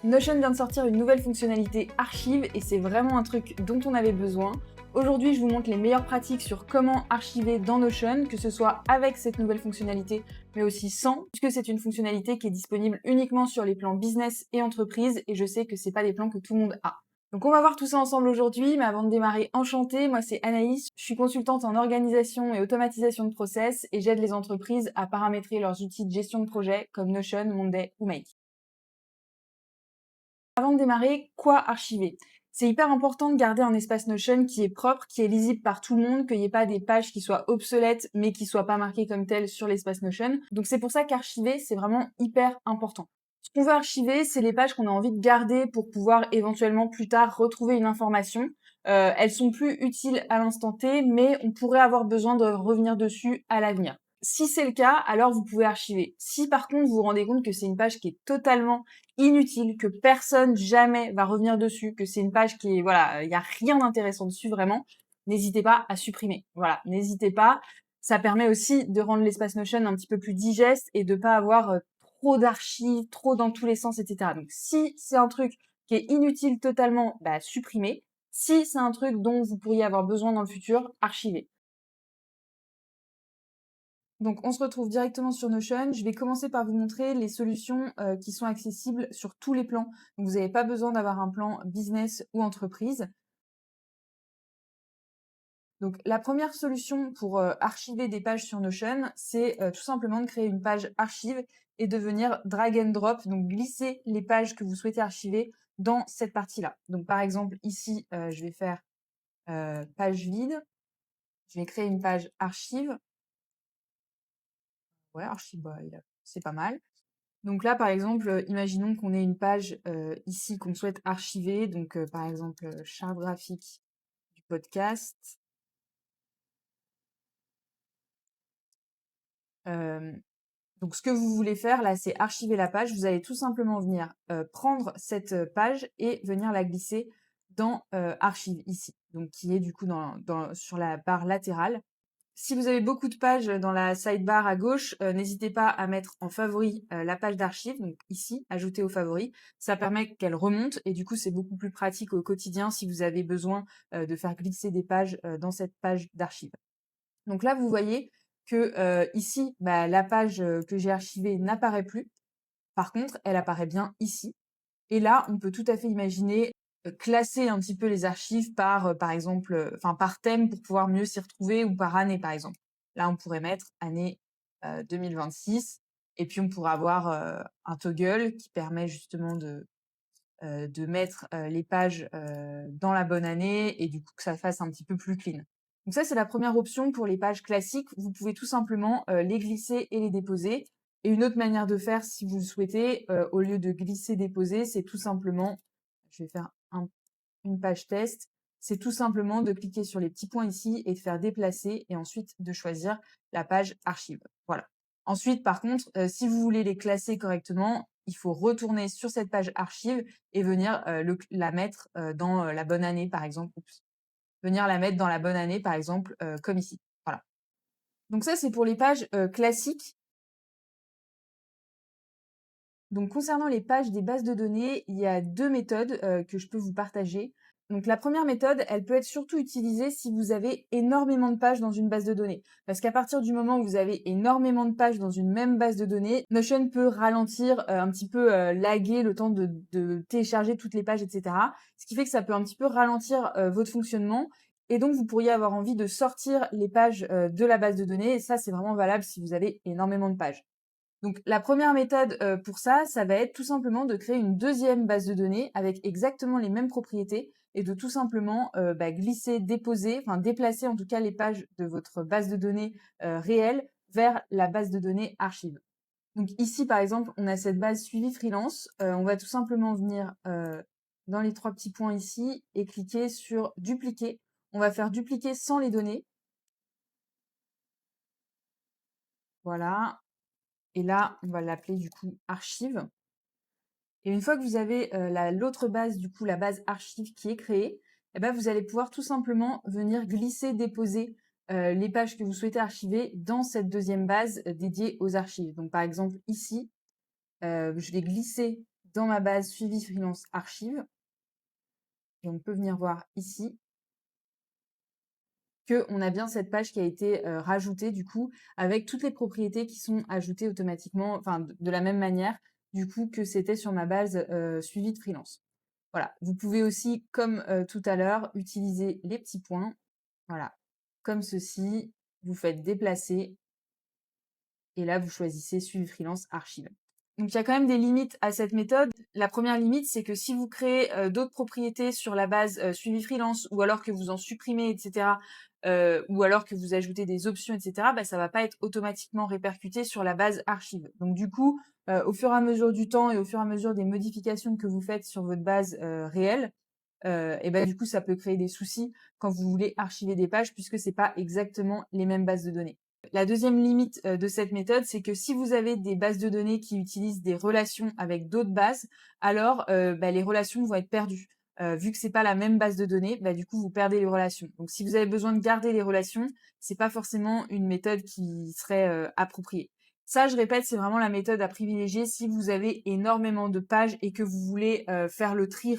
Notion vient de sortir une nouvelle fonctionnalité archive et c'est vraiment un truc dont on avait besoin. Aujourd'hui, je vous montre les meilleures pratiques sur comment archiver dans Notion, que ce soit avec cette nouvelle fonctionnalité, mais aussi sans, puisque c'est une fonctionnalité qui est disponible uniquement sur les plans business et entreprise, et je sais que c'est pas des plans que tout le monde a. Donc on va voir tout ça ensemble aujourd'hui, mais avant de démarrer, enchantée, moi c'est Anaïs, je suis consultante en organisation et automatisation de process, et j'aide les entreprises à paramétrer leurs outils de gestion de projet comme Notion, Monday ou Make. Avant de démarrer, quoi archiver? C'est hyper important de garder un espace Notion qui est propre, qui est lisible par tout le monde, qu'il n'y ait pas des pages qui soient obsolètes mais qui soient pas marquées comme telles sur l'espace Notion. Donc c'est pour ça qu'archiver, c'est vraiment hyper important. Ce qu'on veut archiver, c'est les pages qu'on a envie de garder pour pouvoir éventuellement plus tard retrouver une information. Elles sont plus utiles à l'instant T, mais on pourrait avoir besoin de revenir dessus à l'avenir. Si c'est le cas, alors vous pouvez archiver. Si par contre vous vous rendez compte que c'est une page qui est totalement inutile, que personne jamais va revenir dessus, que c'est une page qui est, voilà, il n'y a rien d'intéressant dessus vraiment, n'hésitez pas à supprimer. Voilà, n'hésitez pas. Ça permet aussi de rendre l'espace Notion un petit peu plus digeste et de pas avoir trop d'archives, trop dans tous les sens, etc. Donc si c'est un truc qui est inutile totalement, bah supprimez. Si c'est un truc dont vous pourriez avoir besoin dans le futur, archivez. Donc on se retrouve directement sur Notion. Je vais commencer par vous montrer les solutions qui sont accessibles sur tous les plans. Donc vous n'avez pas besoin d'avoir un plan business ou entreprise. Donc la première solution pour archiver des pages sur Notion, c'est tout simplement de créer une page archive et de venir drag and drop, donc glisser les pages que vous souhaitez archiver dans cette partie-là. Donc par exemple ici, je vais faire page vide. Je vais créer une page archive. Ouais, archive, bah, c'est pas mal. Donc là, par exemple, imaginons qu'on ait une page ici qu'on souhaite archiver. Donc, par exemple, charte graphique du podcast. Euh, donc, ce que vous voulez faire là, c'est archiver la page. Vous allez tout simplement venir prendre cette page et venir la glisser dans Archive ici. Donc, qui est du coup sur la barre latérale. Si vous avez beaucoup de pages dans la sidebar à gauche, n'hésitez pas à mettre en favori la page d'archives, donc ici, ajouter aux favoris. Ça permet qu'elle remonte et du coup, c'est beaucoup plus pratique au quotidien si vous avez besoin de faire glisser des pages dans cette page d'archives. Donc là, vous voyez que ici, bah, la page que j'ai archivée n'apparaît plus. Par contre, elle apparaît bien ici. Et là, on peut tout à fait imaginer classer un petit peu les archives par exemple, par thème pour pouvoir mieux s'y retrouver ou par année, par exemple. Là, on pourrait mettre année 2026 et puis on pourrait avoir un toggle qui permet justement de mettre les pages dans la bonne année et du coup que ça fasse un petit peu plus clean. Donc ça, c'est la première option pour les pages classiques. Vous pouvez tout simplement les glisser et les déposer. Et une autre manière de faire, si vous le souhaitez, au lieu de glisser, déposer, c'est tout simplement, je vais faire une page test, c'est tout simplement de cliquer sur les petits points ici et de faire déplacer et ensuite de choisir la page archive. Voilà. Ensuite, par contre, si vous voulez les classer correctement, il faut retourner sur cette page archive et venir la mettre dans la bonne année, par exemple. Oups. Venir la mettre dans la bonne année, par exemple, comme ici. Voilà. Donc ça, c'est pour les pages classiques. Donc concernant les pages des bases de données, il y a deux méthodes que je peux vous partager. Donc la première méthode, elle peut être surtout utilisée si vous avez énormément de pages dans une base de données. Parce qu'à partir du moment où vous avez énormément de pages dans une même base de données, Notion peut ralentir, un petit peu laguer le temps de télécharger toutes les pages, etc. Ce qui fait que ça peut un petit peu ralentir votre fonctionnement. Et donc vous pourriez avoir envie de sortir les pages de la base de données. Et ça, c'est vraiment valable si vous avez énormément de pages. Donc la première méthode pour ça, ça va être tout simplement de créer une deuxième base de données avec exactement les mêmes propriétés et de tout simplement glisser, déposer, enfin déplacer en tout cas les pages de votre base de données réelle vers la base de données archive. Donc ici par exemple, on a cette base suivi freelance. On va tout simplement venir dans les trois petits points ici et cliquer sur dupliquer. On va faire dupliquer sans les données. Voilà. Et là, on va l'appeler du coup archive. Et une fois que vous avez l'autre base, du coup la base archive qui est créée, eh ben, vous allez pouvoir tout simplement venir glisser, déposer les pages que vous souhaitez archiver dans cette deuxième base dédiée aux archives. Donc par exemple ici, je vais glisser dans ma base suivi freelance archive et on peut venir voir ici qu'on a bien cette page qui a été rajoutée du coup avec toutes les propriétés qui sont ajoutées automatiquement, enfin de la même manière du coup que c'était sur ma base suivi de freelance. Voilà, vous pouvez aussi, comme tout à l'heure, utiliser les petits points, voilà, comme ceci, vous faites déplacer et là vous choisissez suivi freelance archive. Donc il y a quand même des limites à cette méthode. La première limite, c'est que si vous créez d'autres propriétés sur la base suivi freelance ou alors que vous en supprimez, etc., ou alors que vous ajoutez des options, etc., bah, ça va pas être automatiquement répercuté sur la base archive. Donc du coup, au fur et à mesure du temps et au fur et à mesure des modifications que vous faites sur votre base réelle, et ben du coup, ça peut créer des soucis quand vous voulez archiver des pages puisque c'est pas exactement les mêmes bases de données. La deuxième limite de cette méthode, c'est que si vous avez des bases de données qui utilisent des relations avec d'autres bases, alors bah, les relations vont être perdues. Vu que c'est pas la même base de données, bah, du coup vous perdez les relations. Donc si vous avez besoin de garder les relations, c'est pas forcément une méthode qui serait appropriée. Ça, je répète, c'est vraiment la méthode à privilégier si vous avez énormément de pages et que vous voulez faire le tri,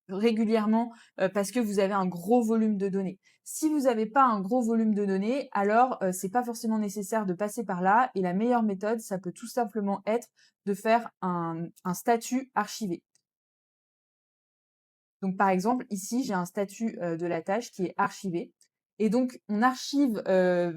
régulièrement parce que vous avez un gros volume de données. Si vous n'avez pas un gros volume de données, alors c'est pas forcément nécessaire de passer par là. Et la meilleure méthode, ça peut tout simplement être de faire un statut archivé. Donc par exemple, ici, j'ai un statut de la tâche qui est archivé. Et donc, on archive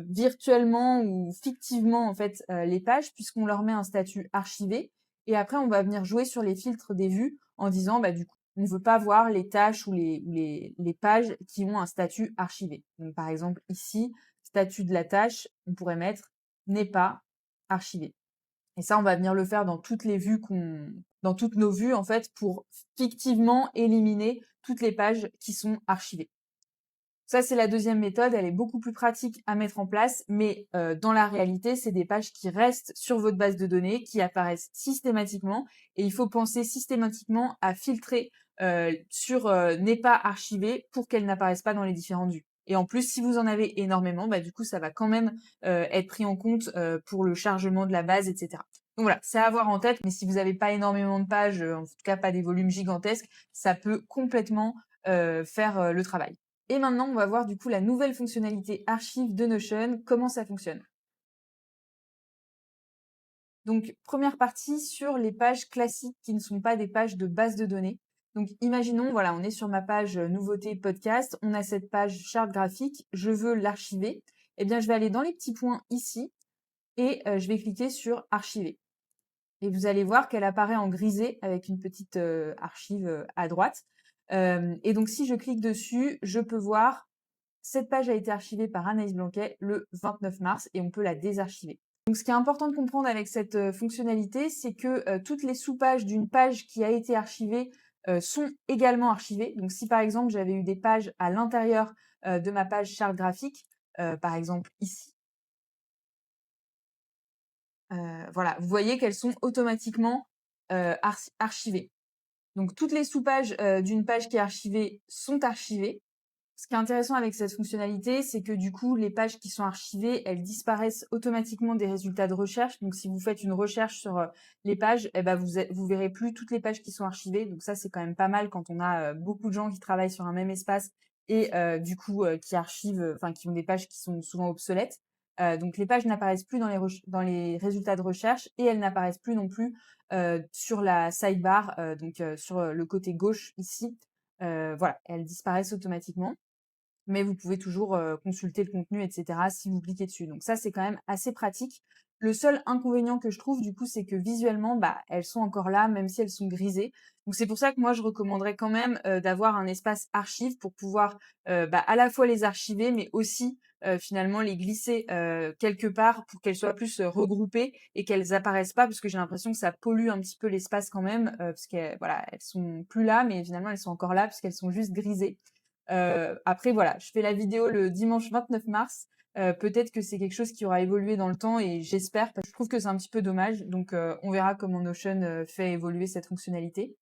virtuellement ou fictivement en fait les pages puisqu'on leur met un statut archivé. Et après, on va venir jouer sur les filtres des vues en disant, bah, du coup, on ne veut pas voir les tâches ou les pages qui ont un statut archivé. Donc par exemple, ici, statut de la tâche, on pourrait mettre n'est pas archivé. Et ça, on va venir le faire dans toutes les vues dans toutes nos vues, en fait, pour fictivement éliminer toutes les pages qui sont archivées. Ça, c'est la deuxième méthode. Elle est beaucoup plus pratique à mettre en place, mais dans la réalité, c'est des pages qui restent sur votre base de données, qui apparaissent systématiquement, et il faut penser systématiquement à filtrer sur n'est pas archivé pour qu'elles n'apparaissent pas dans les différentes vues. Et en plus, si vous en avez énormément, bah, du coup, ça va quand même être pris en compte pour le chargement de la base, etc. Donc voilà, c'est à avoir en tête, mais si vous n'avez pas énormément de pages, en tout cas pas des volumes gigantesques, ça peut complètement faire le travail. Et maintenant, on va voir du coup la nouvelle fonctionnalité archive de Notion, comment ça fonctionne. Donc, première partie sur les pages classiques qui ne sont pas des pages de base de données. Donc, imaginons, voilà, on est sur ma page nouveauté podcast, on a cette page charte graphique, je veux l'archiver. Eh bien, je vais aller dans les petits points ici et je vais cliquer sur archiver. Et vous allez voir qu'elle apparaît en grisé avec une petite archive à droite. Et donc, si je clique dessus, je peux voir cette page a été archivée par Anaïs Blanquet le 29 mars et on peut la désarchiver. Donc, ce qui est important de comprendre avec cette fonctionnalité, c'est que toutes les sous-pages d'une page qui a été archivée sont également archivées. Donc, si par exemple j'avais eu des pages à l'intérieur de ma page charte graphique, par exemple ici, voilà, vous voyez qu'elles sont automatiquement archivées. Donc, toutes les sous-pages d'une page qui est archivée sont archivées. Ce qui est intéressant avec cette fonctionnalité, c'est que du coup, les pages qui sont archivées, elles disparaissent automatiquement des résultats de recherche. Donc, si vous faites une recherche sur les pages, eh ben, vous verrez plus toutes les pages qui sont archivées. Donc, ça, c'est quand même pas mal quand on a beaucoup de gens qui travaillent sur un même espace et du coup, qui archivent, enfin, qui ont des pages qui sont souvent obsolètes. Donc, les pages n'apparaissent plus dans les résultats de recherche et elles n'apparaissent plus non plus sur la sidebar, donc sur le côté gauche ici. Voilà, elles disparaissent automatiquement mais vous pouvez toujours consulter le contenu, etc. si vous cliquez dessus. Donc ça, c'est quand même assez pratique. Le seul inconvénient que je trouve, du coup, c'est que visuellement, bah, elles sont encore là, même si elles sont grisées. Donc c'est pour ça que moi, je recommanderais quand même d'avoir un espace archive pour pouvoir bah, à la fois les archiver, mais aussi finalement les glisser quelque part pour qu'elles soient plus regroupées et qu'elles apparaissent pas, parce que j'ai l'impression que ça pollue un petit peu l'espace quand même, parce que voilà, elles sont plus là, mais finalement elles sont encore là parce qu'elles sont juste grisées. Après voilà, je fais la vidéo le dimanche 29 mars. Peut-être que c'est quelque chose qui aura évolué dans le temps et j'espère, parce que je trouve que c'est un petit peu dommage. Donc on verra comment Notion fait évoluer cette fonctionnalité.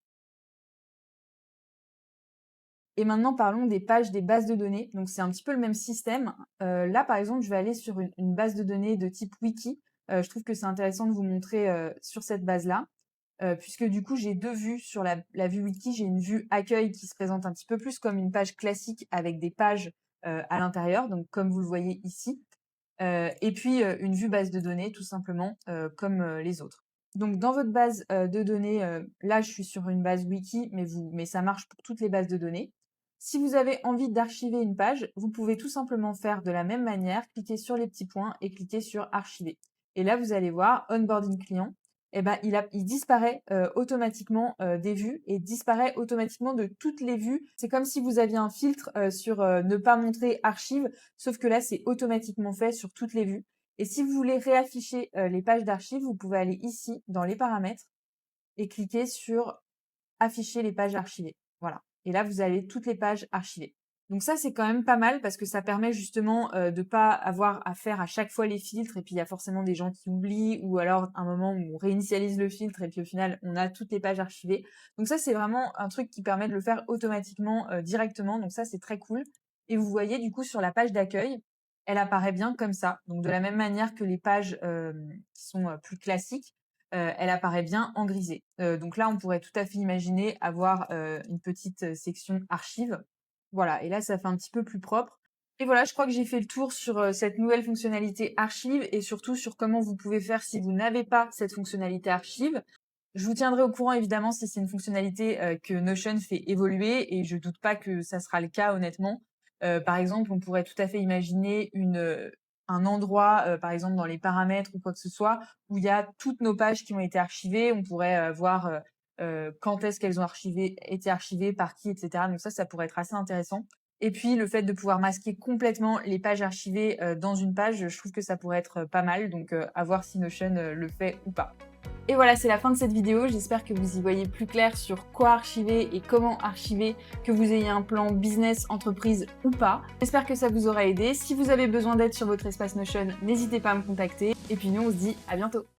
Et maintenant parlons des pages des bases de données. Donc c'est un petit peu le même système. Là par exemple, je vais aller sur une base de données de type wiki. Je trouve que c'est intéressant de vous montrer sur cette base-là. puisque du coup, j'ai 2 vues sur la vue wiki. J'ai une vue accueil qui se présente un petit peu plus comme une page classique avec des pages, à l'intérieur, donc comme vous le voyez ici. Et puis, une vue base de données tout simplement, comme, les autres. Donc dans votre base, de données, là je suis sur une base wiki, mais ça marche pour toutes les bases de données. Si vous avez envie d'archiver une page, vous pouvez tout simplement faire de la même manière, cliquer sur les petits points et cliquer sur archiver. Et là vous allez voir onboarding client, et ben il disparaît, automatiquement, des vues et disparaît automatiquement de toutes les vues. C'est comme si vous aviez un filtre, sur, ne pas montrer archive, sauf que là c'est automatiquement fait sur toutes les vues. Et si vous voulez réafficher, les pages d'archives, vous pouvez aller ici dans les paramètres et cliquer sur afficher les pages archivées. Voilà. Et là, vous avez toutes les pages archivées. Donc ça, c'est quand même pas mal parce que ça permet justement de pas avoir à faire à chaque fois les filtres et puis il y a forcément des gens qui oublient ou alors un moment où on réinitialise le filtre et puis au final, on a toutes les pages archivées. Donc ça, c'est vraiment un truc qui permet de le faire automatiquement directement. Donc ça, c'est très cool. Et vous voyez du coup sur la page d'accueil, elle apparaît bien comme ça. Donc de la même manière que les pages qui sont plus classiques, elle apparaît bien en grisé. Donc là, on pourrait tout à fait imaginer avoir, une petite, section archives. Voilà, et là, ça fait un petit peu plus propre. Et voilà, je crois que j'ai fait le tour sur, cette nouvelle fonctionnalité archive et surtout sur comment vous pouvez faire si vous n'avez pas cette fonctionnalité archive. Je vous tiendrai au courant évidemment si c'est une fonctionnalité, que Notion fait évoluer et je doute pas que ça sera le cas honnêtement. Par exemple, on pourrait tout à fait imaginer un endroit, par exemple dans les paramètres ou quoi que ce soit, où il y a toutes nos pages qui ont été archivées. On pourrait, voir, quand est-ce qu'elles ont été archivées, par qui et cetera. Donc ça pourrait être assez intéressant. Et puis le fait de pouvoir masquer complètement les pages archivées, dans une page, je trouve que ça pourrait être, pas mal. Donc à voir si Notion, le fait ou pas. Et voilà, c'est la fin de cette vidéo. J'espère que vous y voyez plus clair sur quoi archiver et comment archiver, que vous ayez un plan business, entreprise ou pas. J'espère que ça vous aura aidé. Si vous avez besoin d'aide sur votre espace Notion, n'hésitez pas à me contacter. Et puis nous, on se dit à bientôt.